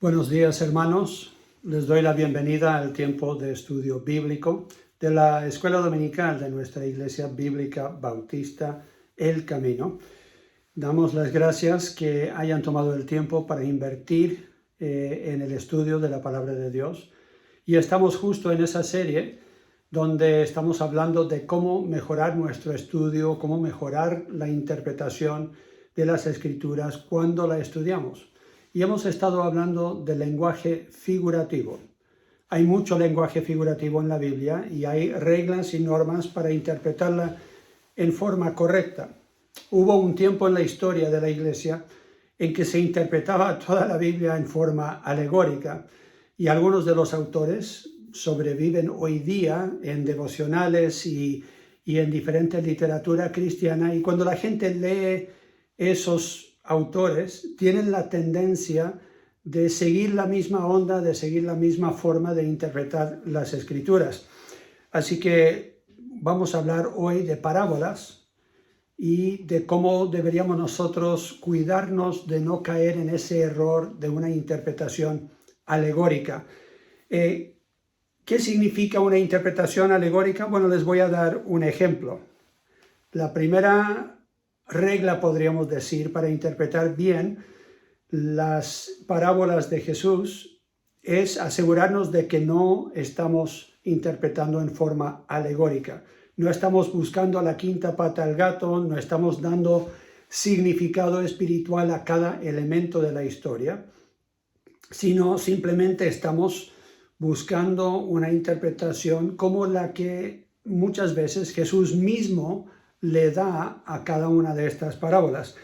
Buenos días, hermanos. Les doy la bienvenida al tiempo de estudio bíblico de la Escuela Dominical de nuestra Iglesia Bíblica Bautista El Camino. Damos las gracias que hayan tomado el tiempo para invertir en el estudio de la Palabra de Dios. Y estamos justo en esa serie donde estamos hablando de cómo mejorar nuestro estudio, cómo mejorar la interpretación de las Escrituras cuando la estudiamos. Y hemos estado hablando del lenguaje figurativo. Hay mucho lenguaje figurativo en la Biblia y hay reglas y normas para interpretarla en forma correcta. Hubo un tiempo en la historia de la Iglesia en que se interpretaba toda la Biblia en forma alegórica y algunos de los autores sobreviven hoy día en devocionales y en diferente literatura cristiana, y cuando la gente lee esos autores tienen la tendencia de seguir la misma onda, de seguir la misma forma de interpretar las Escrituras. Así que vamos a hablar hoy de parábolas y de cómo deberíamos nosotros cuidarnos de no caer en ese error de una interpretación alegórica. ¿Qué significa una interpretación alegórica? Bueno, les voy a dar un ejemplo. La primera regla, podríamos decir, para interpretar bien las parábolas de Jesús es asegurarnos de que no estamos interpretando en forma alegórica. No estamos buscando la quinta pata al gato, no estamos dando significado espiritual a cada elemento de la historia, sino simplemente estamos buscando una interpretación como la que muchas veces Jesús mismo le da a cada una de estas parábolas.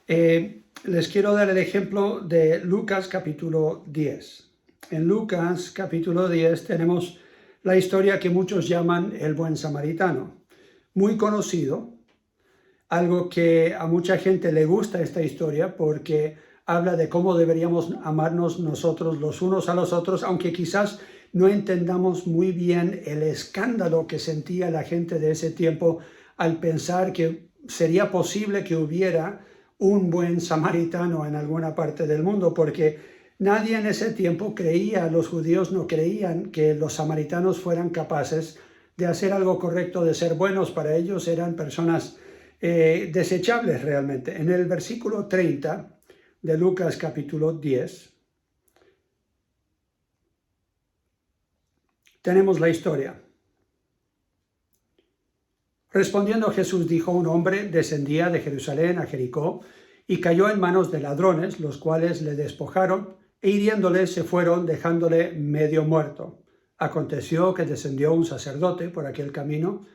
Les quiero dar el ejemplo de Lucas capítulo 10. En Lucas capítulo 10 tenemos la historia que muchos llaman el buen samaritano. Muy conocido, algo que a mucha gente le gusta esta historia porque habla de cómo deberíamos amarnos nosotros los unos a los otros, aunque quizás no entendamos muy bien el escándalo que sentía la gente de ese tiempo al pensar que sería posible que hubiera un buen samaritano en alguna parte del mundo, porque nadie en ese tiempo creía, los judíos no creían que los samaritanos fueran capaces de hacer algo correcto, de ser buenos. Para ellos eran personas desechables realmente. En el versículo 30 de Lucas capítulo 10 tenemos la historia. Respondiendo Jesús dijo: un hombre descendía de Jerusalén a Jericó y cayó en manos de ladrones, los cuales le despojaron e hiriéndole se fueron, dejándole medio muerto. Aconteció que descendió un sacerdote por aquel camino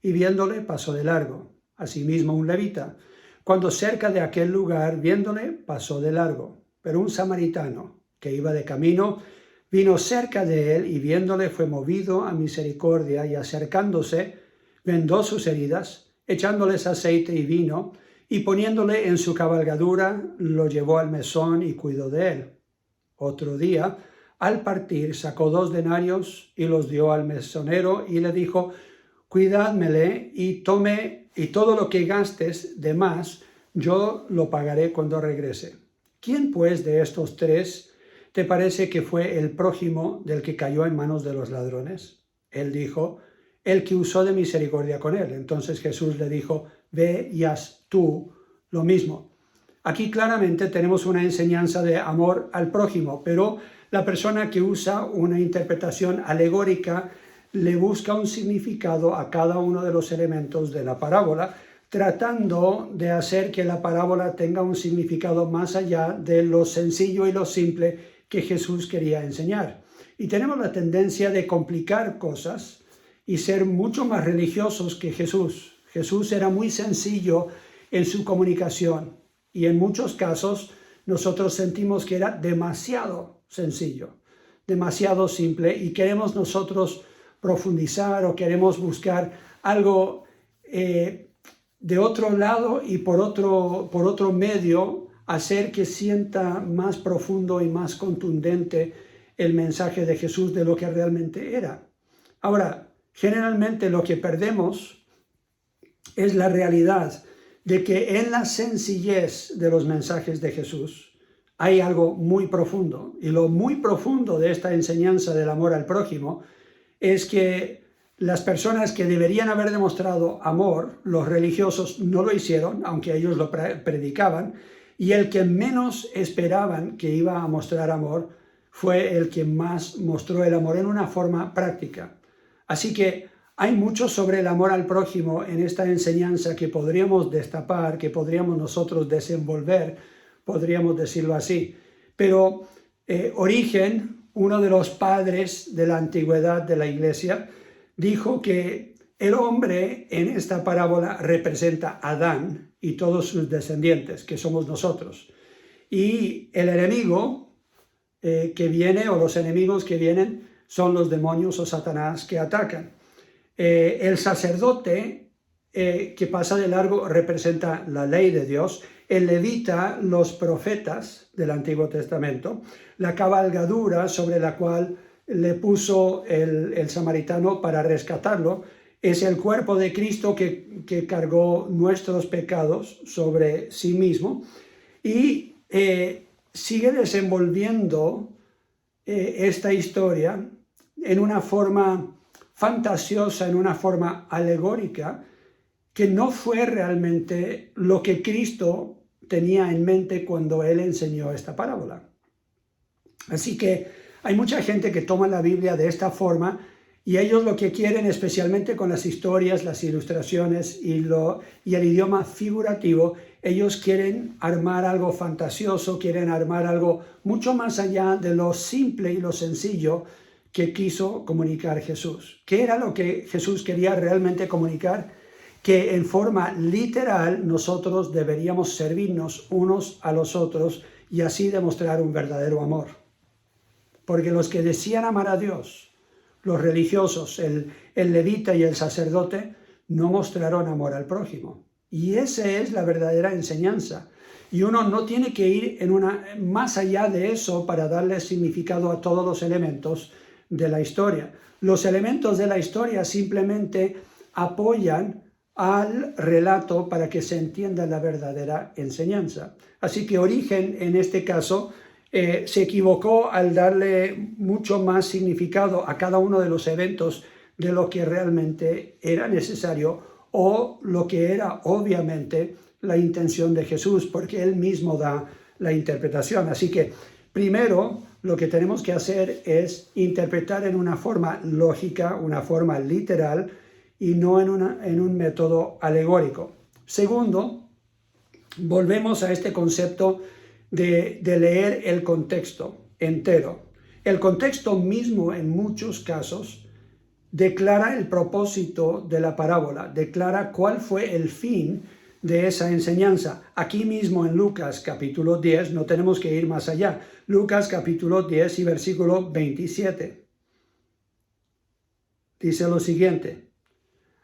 y viéndole pasó de largo. Asimismo un levita, cuando cerca de aquel lugar, viéndole, pasó de largo. Pero un samaritano que iba de camino vino cerca de él y viéndole fue movido a misericordia y acercándose, vendó sus heridas, echándoles aceite y vino, y poniéndole en su cabalgadura, lo llevó al mesón y cuidó de él. Otro día, al partir, sacó 2 denarios y los dio al mesonero y le dijo: cuidádmele y todo lo que gastes de más, yo lo pagaré cuando regrese. ¿Quién pues de estos 3 te parece que fue el prójimo del que cayó en manos de los ladrones? Él dijo: el que usó de misericordia con él. Entonces Jesús le dijo: ve y haz tú lo mismo. Aquí claramente tenemos una enseñanza de amor al prójimo, pero la persona que usa una interpretación alegórica le busca un significado a cada uno de los elementos de la parábola, tratando de hacer que la parábola tenga un significado más allá de lo sencillo y lo simple que Jesús quería enseñar. Y tenemos la tendencia de complicar cosas y ser mucho más religiosos que Jesús. Jesús era muy sencillo en su comunicación y en muchos casos nosotros sentimos que era demasiado sencillo, demasiado simple, y queremos nosotros profundizar o queremos buscar algo de otro lado y por otro medio hacer que sienta más profundo y más contundente el mensaje de Jesús de lo que realmente era. Ahora, generalmente lo que perdemos es la realidad de que en la sencillez de los mensajes de Jesús hay algo muy profundo. Y lo muy profundo de esta enseñanza del amor al prójimo es que las personas que deberían haber demostrado amor, los religiosos, no lo hicieron, aunque ellos lo predicaban, y el que menos esperaban que iba a mostrar amor fue el que más mostró el amor en una forma práctica. Así que hay mucho sobre el amor al prójimo en esta enseñanza que podríamos destapar, que podríamos nosotros desenvolver, podríamos decirlo así. Pero Origen, uno de los padres de la antigüedad de la Iglesia, dijo que el hombre en esta parábola representa a Adán y todos sus descendientes, que somos nosotros. Y el enemigo que viene, o los enemigos que vienen, son los demonios o Satanás que atacan. El sacerdote que pasa de largo representa la ley de Dios, el levita los profetas del Antiguo Testamento, la cabalgadura sobre la cual le puso el samaritano para rescatarlo, es el cuerpo de Cristo que cargó nuestros pecados sobre sí mismo y sigue desenvolviendo esta historia en una forma fantasiosa, en una forma alegórica, que no fue realmente lo que Cristo tenía en mente cuando Él enseñó esta parábola. Así que hay mucha gente que toma la Biblia de esta forma y ellos lo que quieren, especialmente con las historias, las ilustraciones y el idioma figurativo, ellos quieren armar algo fantasioso, quieren armar algo mucho más allá de lo simple y lo sencillo que quiso comunicar Jesús. ¿Qué era lo que Jesús quería realmente comunicar? Que en forma literal nosotros deberíamos servirnos unos a los otros y así demostrar un verdadero amor. Porque los que decían amar a Dios, los religiosos, el levita y el sacerdote, no mostraron amor al prójimo. Y esa es la verdadera enseñanza. Y uno no tiene que ir más allá de eso para darle significado a todos los elementos de la historia. Los elementos de la historia simplemente apoyan al relato para que se entienda la verdadera enseñanza. Así que Origen, en este caso, se equivocó al darle mucho más significado a cada uno de los eventos de lo que realmente era necesario o lo que era obviamente la intención de Jesús, porque Él mismo da la interpretación. Así que primero lo que tenemos que hacer es interpretar en una forma lógica, una forma literal y no en un método alegórico. Segundo, volvemos a este concepto de leer el contexto entero. El contexto mismo en muchos casos declara el propósito de la parábola, declara cuál fue el fin de esa enseñanza. Aquí mismo en Lucas capítulo 10, no tenemos que ir más allá, Lucas capítulo 10 y versículo 27. Dice lo siguiente: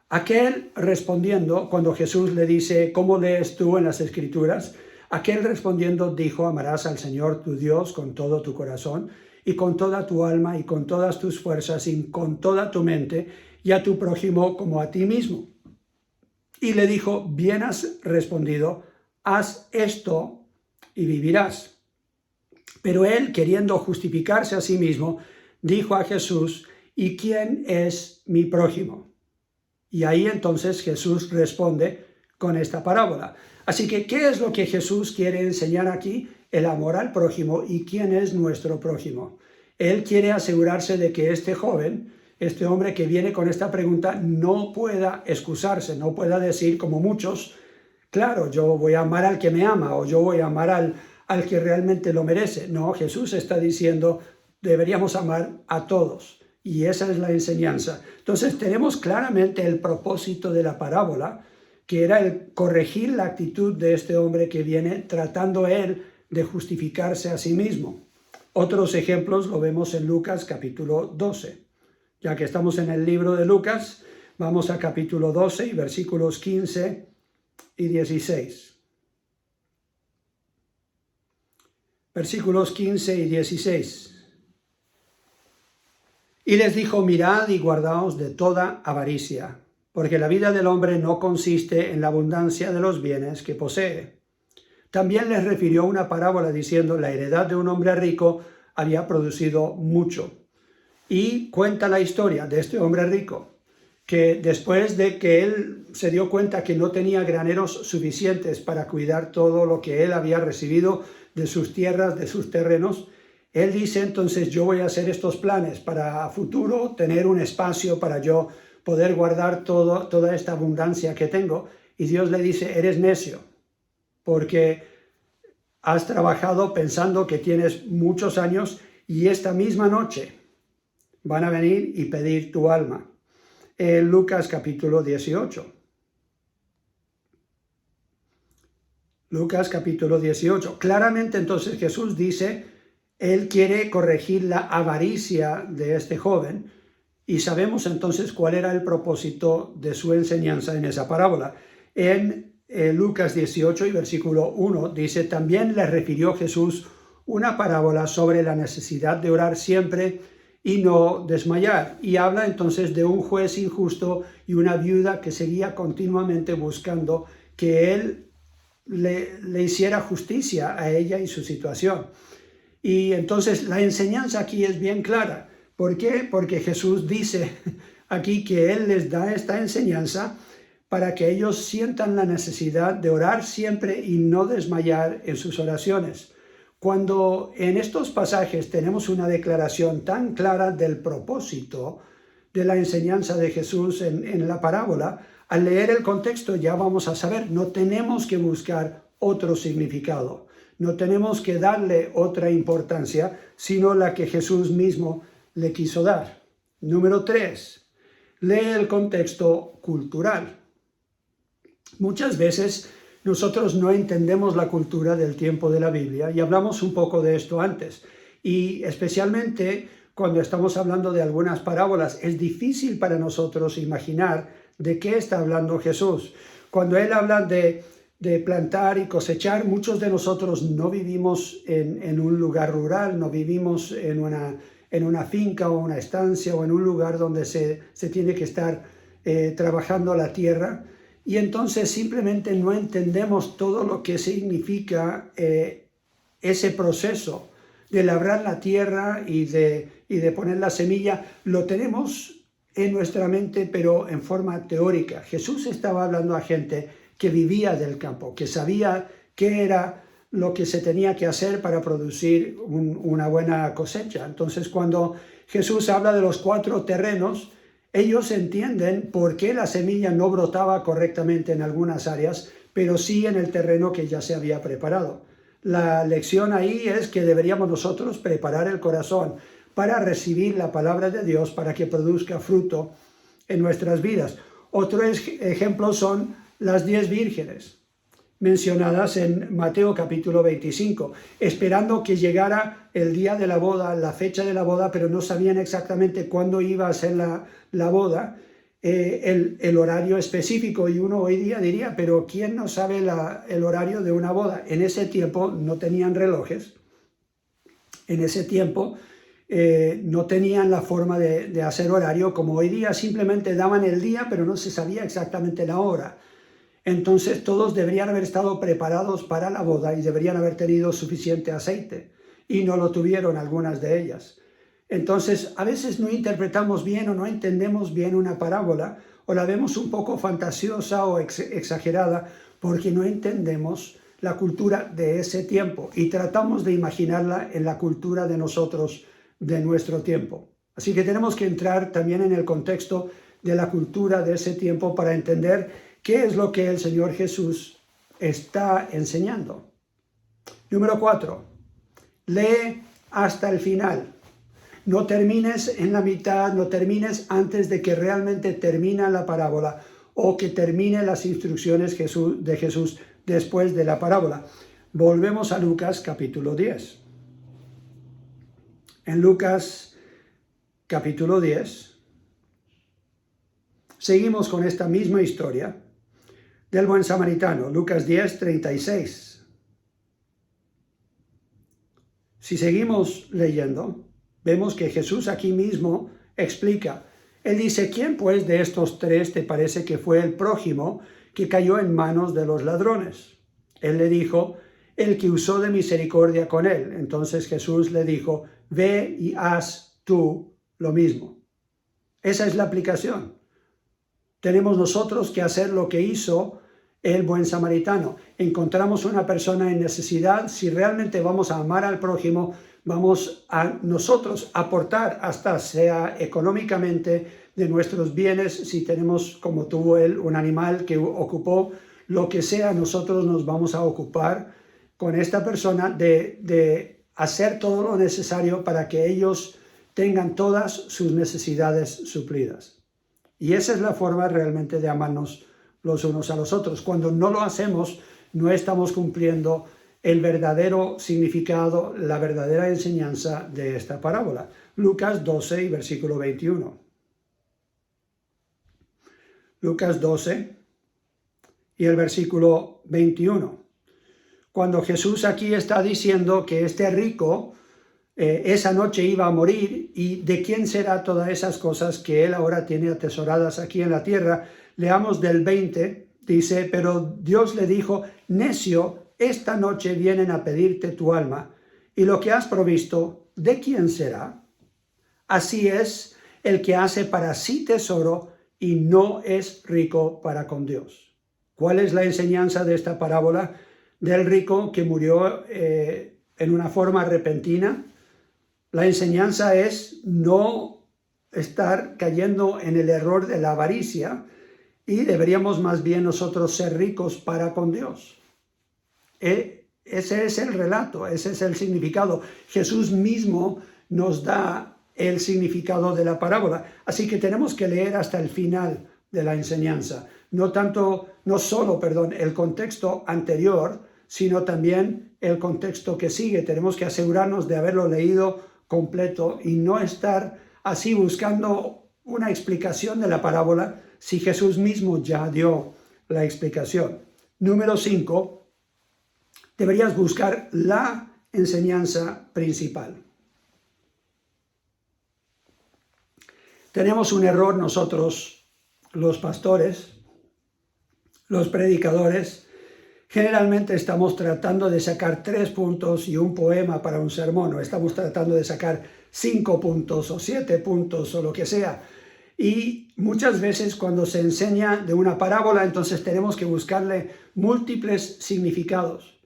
aquel respondiendo, cuando Jesús le dice, ¿cómo lees tú en las Escrituras? Aquel respondiendo dijo, amarás al Señor tu Dios con todo tu corazón y con toda tu alma y con todas tus fuerzas y con toda tu mente y a tu prójimo como a ti mismo. Y le dijo, bien has respondido, haz esto y vivirás. Pero él, queriendo justificarse a sí mismo, dijo a Jesús, ¿y quién es mi prójimo? Y ahí entonces Jesús responde con esta parábola. Así que, ¿qué es lo que Jesús quiere enseñar aquí? El amor al prójimo y quién es nuestro prójimo. Él quiere asegurarse de que este joven, este hombre que viene con esta pregunta, no pueda excusarse, no pueda decir como muchos, claro, yo voy a amar al que me ama o yo voy a amar al que realmente lo merece. No, Jesús está diciendo, deberíamos amar a todos. Y esa es la enseñanza. Entonces tenemos claramente el propósito de la parábola, que era el corregir la actitud de este hombre que viene tratando él de justificarse a sí mismo. Otros ejemplos lo vemos en Lucas capítulo 12. Ya que estamos en el libro de Lucas, vamos a capítulo 12 y versículos 15 y 16. Versículos 15 y 16. Y les dijo, mirad y guardaos de toda avaricia, porque la vida del hombre no consiste en la abundancia de los bienes que posee. También les refirió una parábola diciendo, la heredad de un hombre rico había producido mucho. Y cuenta la historia de este hombre rico, que después de que él se dio cuenta que no tenía graneros suficientes para cuidar todo lo que él había recibido de sus tierras, de sus terrenos, él dice, entonces yo voy a hacer estos planes para a futuro tener un espacio para yo poder guardar toda esta abundancia que tengo. Y Dios le dice, eres necio, porque has trabajado pensando que tienes muchos años y esta misma noche van a venir y pedir tu alma. En Lucas capítulo 18. Lucas capítulo 18. Claramente entonces Jesús dice, él quiere corregir la avaricia de este joven y sabemos entonces cuál era el propósito de su enseñanza en esa parábola. En Lucas 18 y versículo 1 dice, también le refirió Jesús una parábola sobre la necesidad de orar siempre y no desmayar. Y habla entonces de un juez injusto y una viuda que seguía continuamente buscando que él le hiciera justicia a ella y su situación. Y entonces la enseñanza aquí es bien clara. ¿Por qué? Porque Jesús dice aquí que Él les da esta enseñanza para que ellos sientan la necesidad de orar siempre y no desmayar en sus oraciones. Cuando en estos pasajes tenemos una declaración tan clara del propósito de la enseñanza de Jesús en la parábola, al leer el contexto ya vamos a saber, no tenemos que buscar otro significado, no tenemos que darle otra importancia, sino la que Jesús mismo le quiso dar. Número 3, lee el contexto cultural. Muchas veces nosotros no entendemos la cultura del tiempo de la Biblia y hablamos un poco de esto antes. Y especialmente cuando estamos hablando de algunas parábolas, es difícil para nosotros imaginar de qué está hablando Jesús. Cuando Él habla de plantar y cosechar, muchos de nosotros no vivimos en un lugar rural, no vivimos en una finca o una estancia o en un lugar donde se tiene que estar trabajando la tierra. Y entonces simplemente no entendemos todo lo que significa ese proceso de labrar la tierra y de poner la semilla. Lo tenemos en nuestra mente, pero en forma teórica. Jesús estaba hablando a gente que vivía del campo, que sabía qué era lo que se tenía que hacer para producir una buena cosecha. Entonces, cuando Jesús habla de los 4 terrenos, ellos entienden por qué la semilla no brotaba correctamente en algunas áreas, pero sí en el terreno que ya se había preparado. La lección ahí es que deberíamos nosotros preparar el corazón para recibir la palabra de Dios, para que produzca fruto en nuestras vidas. Otro ejemplo son las 10 vírgenes mencionadas en Mateo capítulo 25, esperando que llegara el día de la boda, la fecha de la boda, pero no sabían exactamente cuándo iba a ser la boda, el horario específico. Y uno hoy día diría, pero ¿quién no sabe el horario de una boda? En ese tiempo no tenían relojes, en ese tiempo no tenían la forma de hacer horario, como hoy día simplemente daban el día, pero no se sabía exactamente la hora. Entonces todos deberían haber estado preparados para la boda y deberían haber tenido suficiente aceite, y no lo tuvieron algunas de ellas. Entonces a veces no interpretamos bien o no entendemos bien una parábola, o la vemos un poco fantasiosa o exagerada, porque no entendemos la cultura de ese tiempo y tratamos de imaginarla en la cultura de nosotros, de nuestro tiempo. Así que tenemos que entrar también en el contexto de la cultura de ese tiempo para entender qué es lo que el Señor Jesús está enseñando. Número 4, lee hasta el final. No termines en la mitad, no termines antes de que realmente termine la parábola o que termine las instrucciones de Jesús después de la parábola. Volvemos a Lucas capítulo 10. En Lucas capítulo 10 seguimos con esta misma historia del buen samaritano, Lucas 10, 36. Si seguimos leyendo, vemos que Jesús aquí mismo explica. Él dice, ¿quién pues de estos 3 te parece que fue el prójimo que cayó en manos de los ladrones? Él le dijo, el que usó de misericordia con él. Entonces Jesús le dijo, ve y haz tú lo mismo. Esa es la aplicación. Tenemos nosotros que hacer lo que hizo el buen samaritano. Encontramos una persona en necesidad, si realmente vamos a amar al prójimo, vamos a nosotros aportar hasta sea económicamente de nuestros bienes, si tenemos como tuvo él un animal que ocupó, lo que sea, nosotros nos vamos a ocupar con esta persona de hacer todo lo necesario para que ellos tengan todas sus necesidades suplidas. Y esa es la forma realmente de amarnos los unos a los otros. Cuando no lo hacemos, no estamos cumpliendo el verdadero significado, la verdadera enseñanza de esta parábola. Lucas 12 y versículo 21. Lucas 12 y el versículo 21. Cuando Jesús aquí está diciendo que este rico esa noche iba a morir, y de quién será todas esas cosas que él ahora tiene atesoradas aquí en la tierra. Leamos del 20, dice, pero Dios le dijo, necio, esta noche vienen a pedirte tu alma, y lo que has provisto, ¿de quién será? Así es el que hace para sí tesoro y no es rico para con Dios. ¿Cuál es la enseñanza de esta parábola del rico que murió en una forma repentina? La enseñanza es no estar cayendo en el error de la avaricia, y deberíamos más bien nosotros ser ricos para con Dios. Ese es el relato, ese es el significado. Jesús mismo nos da el significado de la parábola. Así que tenemos que leer hasta el final de la enseñanza. No solo el contexto anterior, sino también el contexto que sigue. Tenemos que asegurarnos de haberlo leído completo y no estar así buscando una explicación de la parábola si Jesús mismo ya dio la explicación. Número 5, deberías buscar la enseñanza principal. Tenemos un error nosotros, los pastores, los predicadores. Generalmente estamos tratando de sacar 3 puntos y un poema para un sermón, o estamos tratando de sacar 5 puntos o 7 puntos o lo que sea. Y muchas veces cuando se enseña de una parábola, entonces tenemos que buscarle múltiples significados.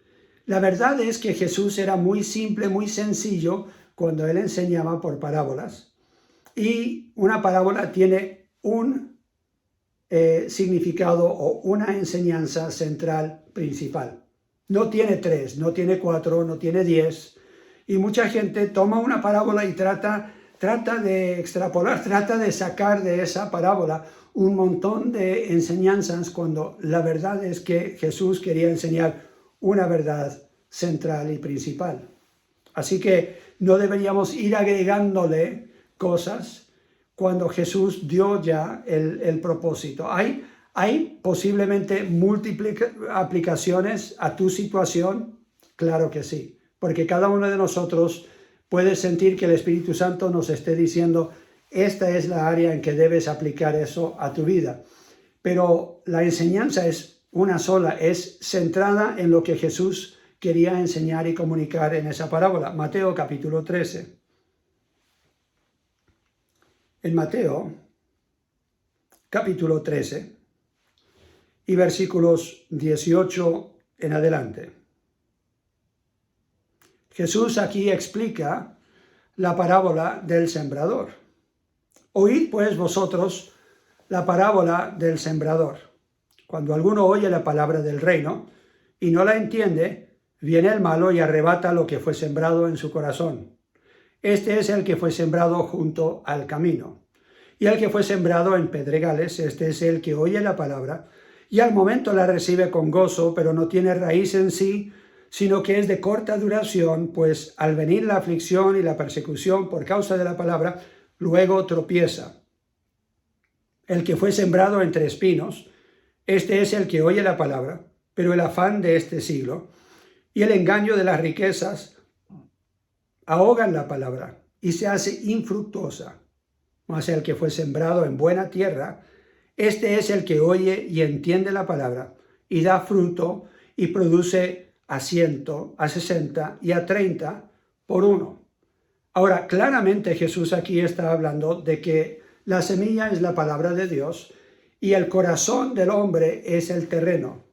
La verdad es que Jesús era muy simple, muy sencillo cuando él enseñaba por parábolas. Y una parábola tiene un significado o una enseñanza central principal. No tiene 3, no tiene 4, no tiene 10. Y mucha gente toma una parábola y trata de extrapolar, trata de sacar de esa parábola un montón de enseñanzas, cuando la verdad es que Jesús quería enseñar una verdad central y principal. Así que no deberíamos ir agregándole cosas cuando Jesús dio ya el propósito. ¿Hay posiblemente múltiples aplicaciones a tu situación? Claro que sí, porque cada uno de nosotros puede sentir que el Espíritu Santo nos esté diciendo, esta es la área en que debes aplicar eso a tu vida. Pero la enseñanza es una sola, es centrada en lo que Jesús quería enseñar y comunicar en esa parábola. Mateo capítulo 13. En Mateo, capítulo 13, y versículos 18 en adelante. Jesús aquí explica la parábola del sembrador. Oíd pues vosotros la parábola del sembrador. Cuando alguno oye la palabra del reino y no la entiende, viene el malo y arrebata lo que fue sembrado en su corazón. Este es el que fue sembrado junto al camino. Y el que fue sembrado en pedregales, este es el que oye la palabra y al momento la recibe con gozo, pero no tiene raíz en sí, sino que es de corta duración, pues al venir la aflicción y la persecución por causa de la palabra, luego tropieza. El que fue sembrado entre espinos, este es el que oye la palabra, pero el afán de este siglo y el engaño de las riquezas ahogan la palabra y se hace infructuosa. Mas el que fue sembrado en buena tierra, este es el que oye y entiende la palabra y da fruto y produce a 100, a 60 y a 30 por uno. Ahora, claramente Jesús aquí está hablando de que la semilla es la palabra de Dios y el corazón del hombre es el terreno.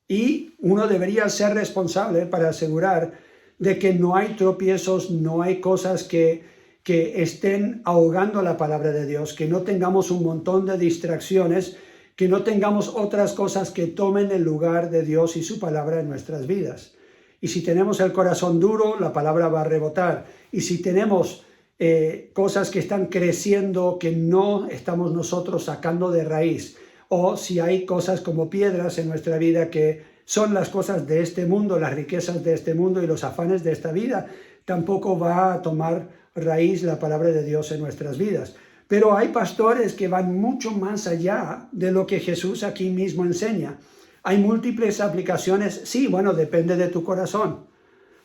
Y uno debería ser responsable para asegurar de que no hay tropiezos, no hay cosas que estén ahogando la palabra de Dios, que no tengamos un montón de distracciones, que no tengamos otras cosas que tomen el lugar de Dios y su palabra en nuestras vidas. Y si tenemos el corazón duro, la palabra va a rebotar. Y si tenemos cosas que están creciendo, que no estamos nosotros sacando de raíz, o si hay cosas como piedras en nuestra vida que son las cosas de este mundo, las riquezas de este mundo y los afanes de esta vida, tampoco va a tomar raíz la palabra de Dios en nuestras vidas. Pero hay pastores que van mucho más allá de lo que Jesús aquí mismo enseña. Hay múltiples aplicaciones, sí, bueno, depende de tu corazón.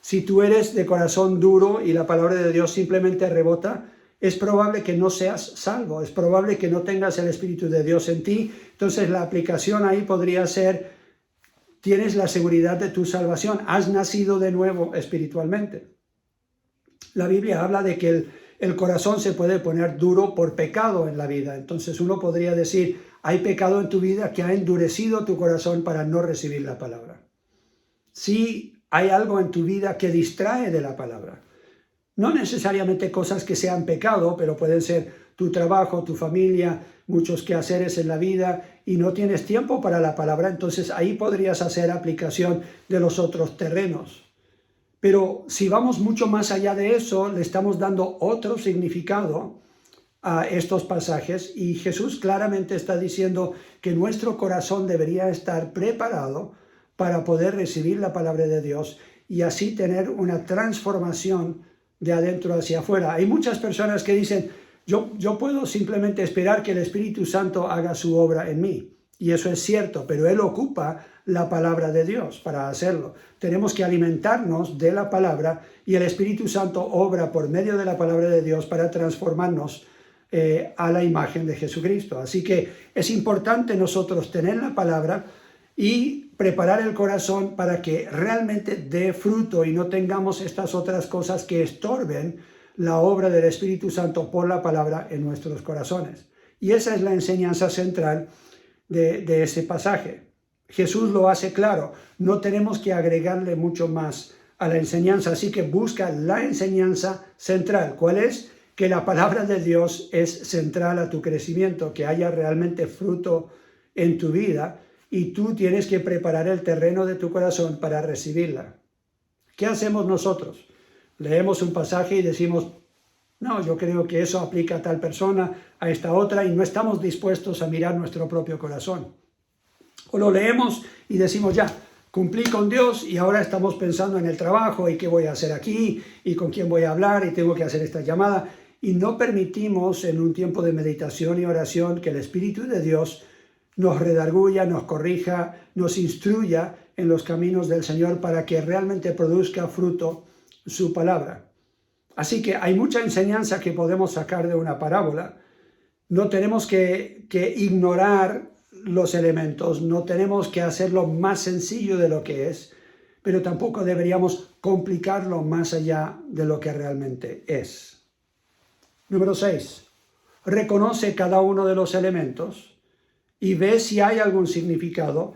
Si tú eres de corazón duro y la palabra de Dios simplemente rebota, es probable que no seas salvo, es probable que no tengas el Espíritu de Dios en ti. Entonces la aplicación ahí podría ser: tienes la seguridad de tu salvación, has nacido de nuevo espiritualmente. La Biblia habla de que el corazón se puede poner duro por pecado en la vida. Entonces uno podría decir: hay pecado en tu vida que ha endurecido tu corazón para no recibir la palabra. Sí, hay algo en tu vida que distrae de la palabra. No necesariamente cosas que sean pecado, pero pueden ser tu trabajo, tu familia, muchos quehaceres en la vida y no tienes tiempo para la palabra. Entonces ahí podrías hacer aplicación de los otros terrenos. Pero si vamos mucho más allá de eso, le estamos dando otro significado a estos pasajes y Jesús claramente está diciendo que nuestro corazón debería estar preparado para poder recibir la palabra de Dios y así tener una transformación de adentro hacia afuera. Hay muchas personas que dicen: yo puedo simplemente esperar que el Espíritu Santo haga su obra en mí. Y eso es cierto, pero Él ocupa la palabra de Dios para hacerlo. Tenemos que alimentarnos de la palabra y el Espíritu Santo obra por medio de la palabra de Dios para transformarnos a la imagen de Jesucristo. Así que es importante nosotros tener la palabra y preparar el corazón para que realmente dé fruto y no tengamos estas otras cosas que estorben la obra del Espíritu Santo por la palabra en nuestros corazones. Y esa es la enseñanza central de ese pasaje. Jesús lo hace claro, no tenemos que agregarle mucho más a la enseñanza, así que busca la enseñanza central. ¿Cuál es? Que la palabra de Dios es central a tu crecimiento, que haya realmente fruto en tu vida y tú tienes que preparar el terreno de tu corazón para recibirla. ¿Qué hacemos nosotros? Leemos un pasaje y decimos: no, yo creo que eso aplica a tal persona, a esta otra, y no estamos dispuestos a mirar nuestro propio corazón. O lo leemos y decimos: ya, cumplí con Dios y ahora estamos pensando en el trabajo y qué voy a hacer aquí y con quién voy a hablar y tengo que hacer esta llamada. Y no permitimos en un tiempo de meditación y oración que el Espíritu de Dios nos redarguya, nos corrija, nos instruya en los caminos del Señor para que realmente produzca fruto su palabra. Así que hay mucha enseñanza que podemos sacar de una parábola. No tenemos que ignorar los elementos, no tenemos que hacerlo más sencillo de lo que es, pero tampoco deberíamos complicarlo más allá de lo que realmente es. Número 6. Reconoce cada uno de los elementos y ve si hay algún significado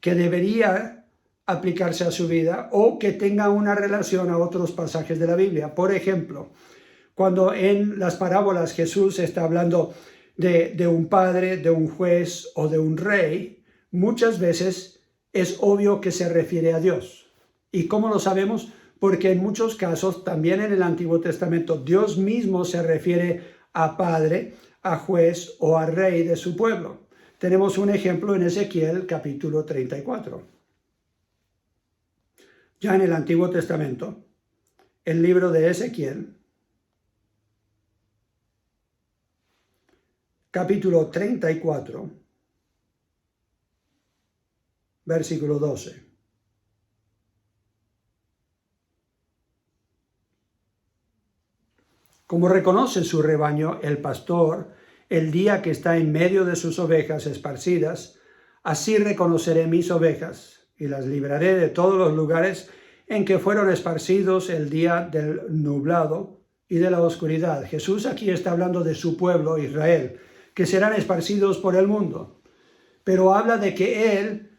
que debería aplicarse a su vida o que tenga una relación a otros pasajes de la Biblia. Por ejemplo, cuando en las parábolas Jesús está hablando de un padre, de un juez o de un rey, muchas veces es obvio que se refiere a Dios. ¿Y cómo lo sabemos? Porque en muchos casos, también en el Antiguo Testamento, Dios mismo se refiere a padre, a juez o a rey de su pueblo. Tenemos un ejemplo en Ezequiel capítulo 34. Ya en el Antiguo Testamento, el libro de Ezequiel, capítulo 34, versículo 12. Como reconoce su rebaño el pastor el día que está en medio de sus ovejas esparcidas, así reconoceré mis ovejas y las libraré de todos los lugares en que fueron esparcidos el día del nublado y de la oscuridad. Jesús aquí está hablando de su pueblo, Israel, que serán esparcidos por el mundo. Pero habla de que Él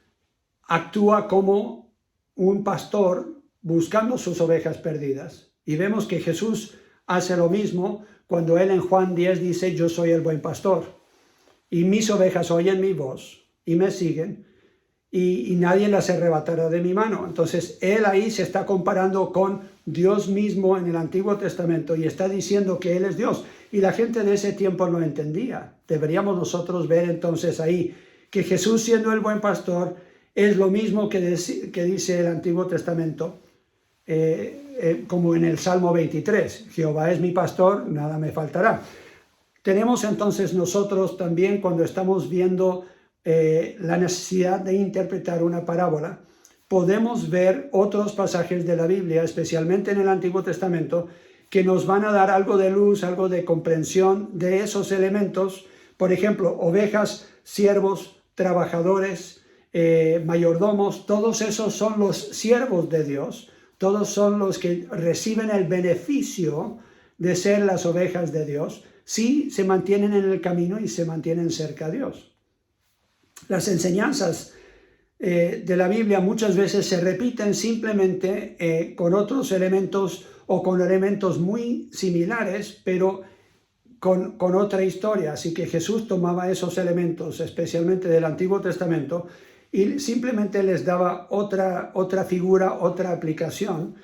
actúa como un pastor buscando sus ovejas perdidas. Y vemos que Jesús hace lo mismo cuando Él en Juan 10 dice, yo soy el buen pastor, y mis ovejas oyen mi voz y me siguen, y nadie las arrebatará de mi mano. Entonces, Él ahí se está comparando con Dios mismo en el Antiguo Testamento y está diciendo que Él es Dios. Y la gente de ese tiempo no entendía. Deberíamos nosotros ver entonces ahí que Jesús, siendo el buen pastor, es lo mismo que dice el Antiguo Testamento, como en el Salmo 23. Jehová es mi pastor, nada me faltará. Tenemos entonces nosotros también, cuando estamos viendo la necesidad de interpretar una parábola, podemos ver otros pasajes de la Biblia, especialmente en el Antiguo Testamento, que nos van a dar algo de luz, algo de comprensión de esos elementos. Por ejemplo, ovejas, siervos, trabajadores, mayordomos, todos esos son los siervos de Dios, todos son los que reciben el beneficio de ser las ovejas de Dios, si se mantienen en el camino y se mantienen cerca a Dios. Las enseñanzas de la Biblia muchas veces se repiten simplemente con otros elementos o con elementos muy similares, pero con otra historia. Así que Jesús tomaba esos elementos, especialmente del Antiguo Testamento, y simplemente les daba otra figura, otra aplicación,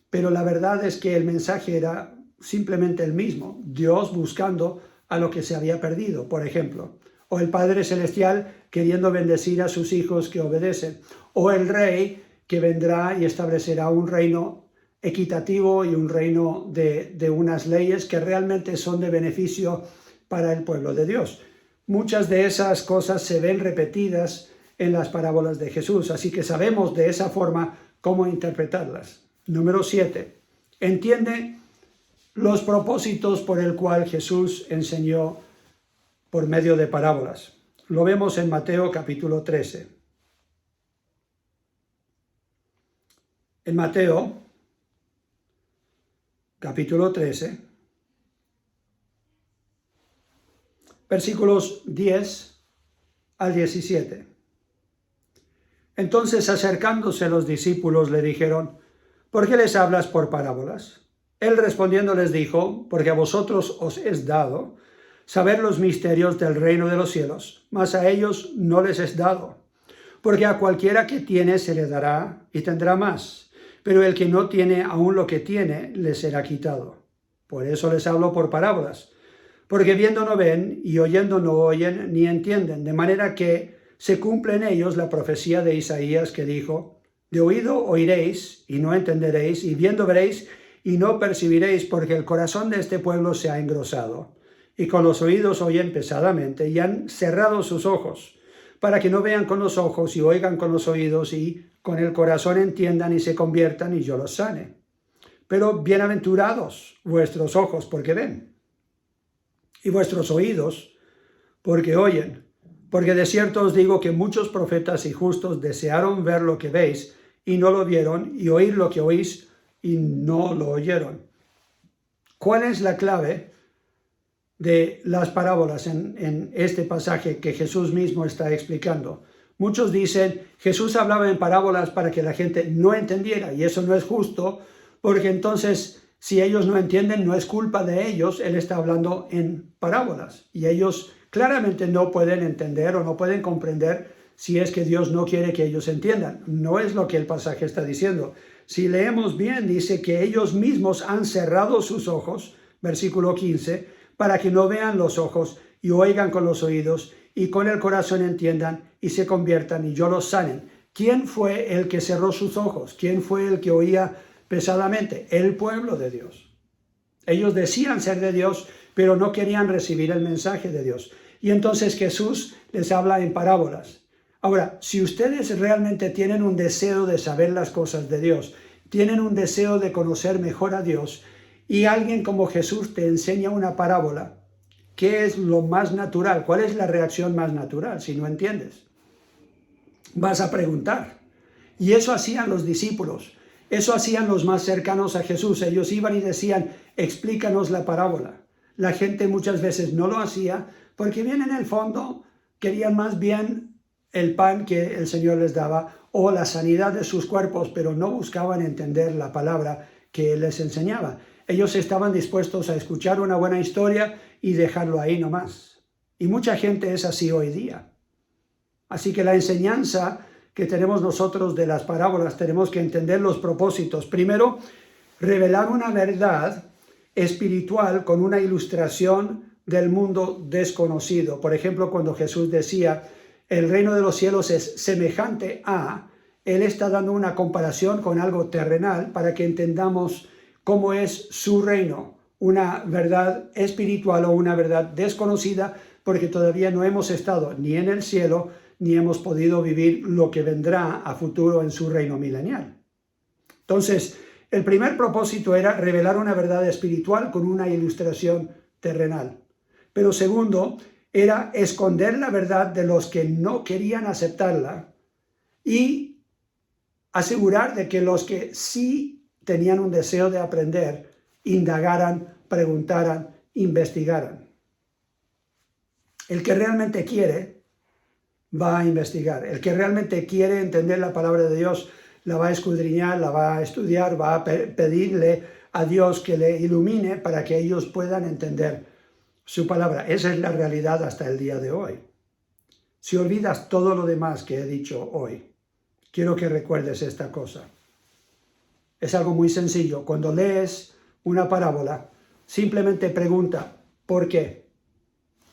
pero la verdad es que el mensaje era simplemente el mismo, Dios buscando a lo que se había perdido, por ejemplo, o el Padre Celestial queriendo bendecir a sus hijos que obedecen, o el Rey que vendrá y establecerá un reino equitativo y un reino de unas leyes que realmente son de beneficio para el pueblo de Dios. Muchas de esas cosas se ven repetidas en las parábolas de Jesús, así que sabemos de esa forma cómo interpretarlas. Número 7. Entiende los propósitos por el cual Jesús enseñó por medio de parábolas. Lo vemos en Mateo capítulo 13. En Mateo capítulo 13, versículos 10 al 17. Entonces, acercándose los discípulos, le dijeron, ¿por qué les hablas por parábolas? Él respondiendo les dijo, porque a vosotros os es dado saber los misterios del reino de los cielos, mas a ellos no les es dado. Porque a cualquiera que tiene se le dará y tendrá más, pero el que no tiene aún lo que tiene le será quitado. Por eso les hablo por parábolas, porque viendo no ven y oyendo no oyen ni entienden, de manera que se cumple en ellos la profecía de Isaías que dijo, de oído oiréis y no entenderéis, y viendo veréis y no percibiréis, porque el corazón de este pueblo se ha engrosado, y con los oídos oyen pesadamente, y han cerrado sus ojos, para que no vean con los ojos y oigan con los oídos, y con el corazón entiendan y se conviertan, y yo los sane. Pero bienaventurados vuestros ojos, porque ven, y vuestros oídos, porque oyen. Porque de cierto os digo que muchos profetas y justos desearon ver lo que veis, y no lo vieron, y oír lo que oís, y no lo oyeron. ¿Cuál es la clave de las parábolas en este pasaje que Jesús mismo está explicando? Muchos dicen, Jesús hablaba en parábolas para que la gente no entendiera, y eso no es justo, porque entonces, si ellos no entienden, no es culpa de ellos, Él está hablando en parábolas, y ellos claramente no pueden entender o no pueden comprender si es que Dios no quiere que ellos entiendan. No es lo que el pasaje está diciendo. Si leemos bien, dice que ellos mismos han cerrado sus ojos, versículo 15, para que no vean los ojos y oigan con los oídos y con el corazón entiendan y se conviertan y yo los sanen. ¿Quién fue el que cerró sus ojos? ¿Quién fue el que oía pesadamente? El pueblo de Dios. Ellos decían ser de Dios, pero no querían recibir el mensaje de Dios. Y entonces Jesús les habla en parábolas. Ahora, si ustedes realmente tienen un deseo de saber las cosas de Dios, tienen un deseo de conocer mejor a Dios, y alguien como Jesús te enseña una parábola, ¿qué es lo más natural? ¿Cuál es la reacción más natural si no entiendes? Vas a preguntar. Y eso hacían los discípulos, eso hacían los más cercanos a Jesús. Ellos iban y decían, explícanos la parábola. La gente muchas veces no lo hacía porque bien en el fondo querían más bien el pan que el Señor les daba o la sanidad de sus cuerpos, pero no buscaban entender la palabra que Él les enseñaba. Ellos estaban dispuestos a escuchar una buena historia y dejarlo ahí nomás. Y mucha gente es así hoy día. Así que la enseñanza que tenemos nosotros de las parábolas, tenemos que entender los propósitos. Primero, revelar una verdad espiritual con una ilustración del mundo desconocido. Por ejemplo, cuando Jesús decía, el reino de los cielos es semejante a, Él está dando una comparación con algo terrenal para que entendamos cómo es su reino, una verdad espiritual o una verdad desconocida, porque todavía no hemos estado ni en el cielo, ni hemos podido vivir lo que vendrá a futuro en su reino milenial. Entonces, el primer propósito era revelar una verdad espiritual con una ilustración terrenal. Pero segundo, era esconder la verdad de los que no querían aceptarla y asegurar de que los que sí tenían un deseo de aprender, indagaran, preguntaran, investigaran. El que realmente quiere, va a investigar. El que realmente quiere entender la palabra de Dios, la va a escudriñar, la va a estudiar, va a pedirle a Dios que le ilumine para que ellos puedan entender su palabra. Esa es la realidad hasta el día de hoy. Si olvidas todo lo demás que he dicho hoy, quiero que recuerdes esta cosa. Es algo muy sencillo. Cuando lees una parábola, simplemente pregunta, ¿por qué?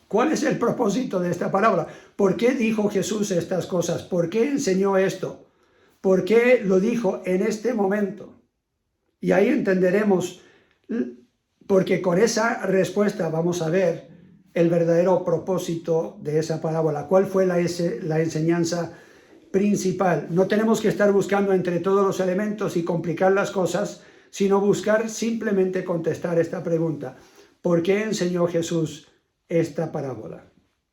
¿Cuál es el propósito de esta parábola? ¿Por qué dijo Jesús estas cosas? ¿Por qué enseñó esto? ¿Por qué lo dijo en este momento? Y ahí entenderemos, porque con esa respuesta vamos a ver el verdadero propósito de esa parábola. ¿Cuál fue la enseñanza principal? No tenemos que estar buscando entre todos los elementos y complicar las cosas, sino buscar simplemente contestar esta pregunta. ¿Por qué enseñó Jesús esta parábola?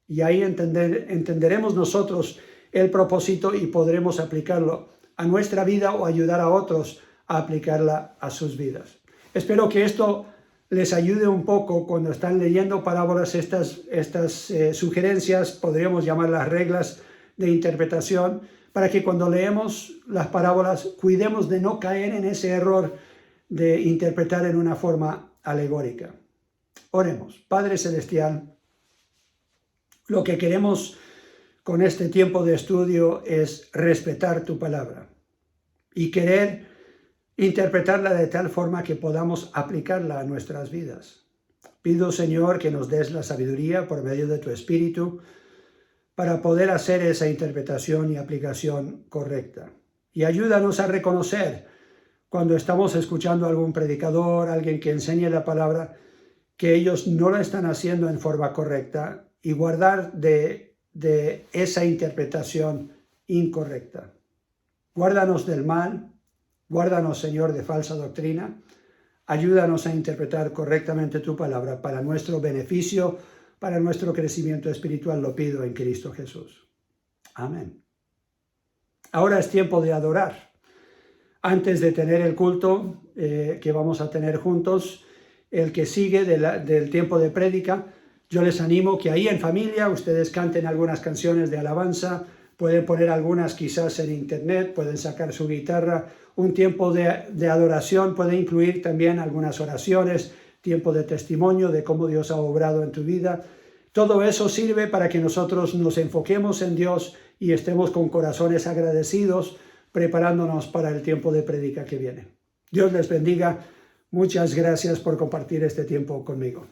Y ahí entenderemos nosotros el propósito y podremos aplicarlo a nuestra vida o ayudar a otros a aplicarla a sus vidas. Espero que esto les ayude un poco cuando están leyendo parábolas, estas sugerencias, podríamos llamarlas reglas de interpretación, para que cuando leemos las parábolas cuidemos de no caer en ese error de interpretar en una forma alegórica. Oremos. Padre Celestial, lo que queremos con este tiempo de estudio es respetar tu palabra y querer interpretarla de tal forma que podamos aplicarla a nuestras vidas. Pido, Señor, que nos des la sabiduría por medio de tu Espíritu para poder hacer esa interpretación y aplicación correcta. Y ayúdanos a reconocer cuando estamos escuchando a algún predicador, alguien que enseñe la palabra, que ellos no la están haciendo en forma correcta y guardar de esa interpretación incorrecta. Guárdanos del mal, guárdanos, Señor, de falsa doctrina, ayúdanos a interpretar correctamente tu palabra para nuestro beneficio, para nuestro crecimiento espiritual, lo pido en Cristo Jesús. Amén. Ahora es tiempo de adorar. Antes de tener el culto que vamos a tener juntos, el que sigue del tiempo de prédica, yo les animo que ahí en familia ustedes canten algunas canciones de alabanza, pueden poner algunas quizás en internet, pueden sacar su guitarra. Un tiempo de adoración puede incluir también algunas oraciones, tiempo de testimonio de cómo Dios ha obrado en tu vida. Todo eso sirve para que nosotros nos enfoquemos en Dios y estemos con corazones agradecidos, preparándonos para el tiempo de prédica que viene. Dios les bendiga. Muchas gracias por compartir este tiempo conmigo.